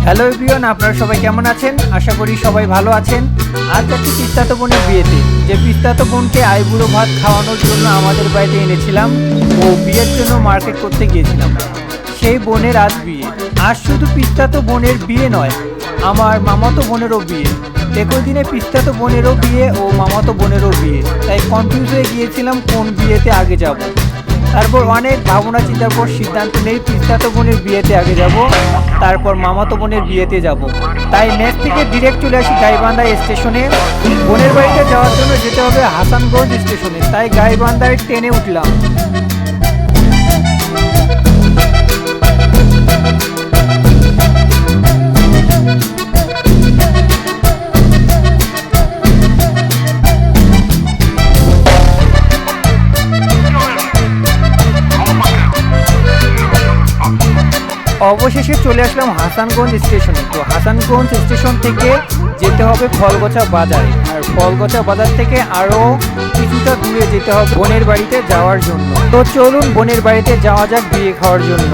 Hello everyone, আপনারা সবাই কেমন আছেন? আশা করি সবাই ভালো আছেন। আজ একটি পিস্তাতো বোনের বিয়েতে, যে পিস্তাতো বোনকে আইবুড়ো ভাত খাওয়ানোর জন্য আমাদের বাড়িতে এনেছিলাম ও বিয়ের জন্য মার্কেট করতে গিয়েছিলাম। সেই বোনের আজ বিয়ে। আজ শুধু পিস্তাতো বোনের বিয়ে নয়, আমার মামাতো বোনেরও বিয়ে। একই দিনে পিস্তাতো বোনেরও বিয়ে ও মামাতো বোনেরও বিয়ে, তাই কনফিউজ হয়ে গিয়েছিলাম কোন বিয়েতে আগে যাব। তারপর অনেক ভাবনা চিন্তার পর সিদ্ধান্ত নেই পিস্তাতো বোনের বিয়েতে আগে যাব, তারপর মামাতো বোনের বিয়েতে যাব। তাই নেক্সট থেকে ডিরেক্ট চলে আসি গাইবান্ধা স্টেশনে। বোনের বাড়িতে যাওয়ার জন্য যেতে হবে হাসানগঞ্জ স্টেশনে, তাই গাইবান্ধায় ট্রেনে উঠলাম। অবশেষে চলে আসলাম হাসানগঞ্জ স্টেশনে। তো হাসানগঞ্জ স্টেশন থেকে যেতে হবে ফলগছা বাজারে, আর ফলগছা বাজার থেকে আরও কিছুটা দূরে যেতে হবে বোনের বাড়িতে যাওয়ার জন্য। তো চলুন বোনের বাড়িতে যাওয়া যাক বিয়ে খাওয়ার জন্য।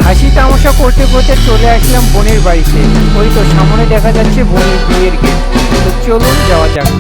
হাসি তামাশা করতে করতে চলে আসলাম বোনের বাড়িতে। ওই তো সামনে দেখা যাচ্ছে বোনের বিয়ের গেট। তো চলুন যাওয়া যাক।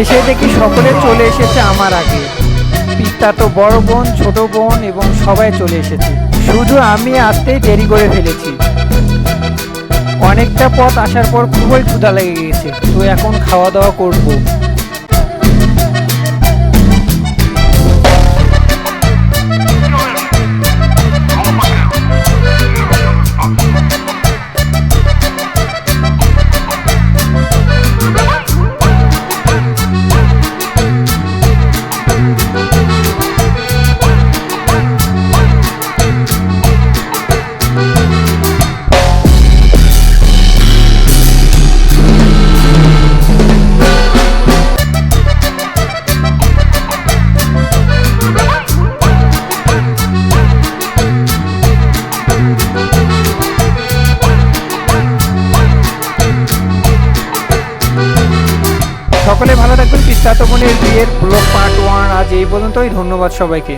এসে দেখি সকলে চলে এসেছে আমার আগে। পিস্তাতো বড় বোন, ছোট বোন এবং সবাই চলে এসেছে। শুধু আমি আসতেই দেরি করে ফেলেছি। অনেকটা পথ আসার পর খুবই ক্ষুধা লেগে গেছে, তো এখন খাওয়া দাওয়া করবো। সকলে ভালো থাকবেন। পিস্তাতো বোনের বিয়ের ব্লগ পার্ট 1 আজ এই পর্যন্তই। ধন্যবাদ সবাইকে।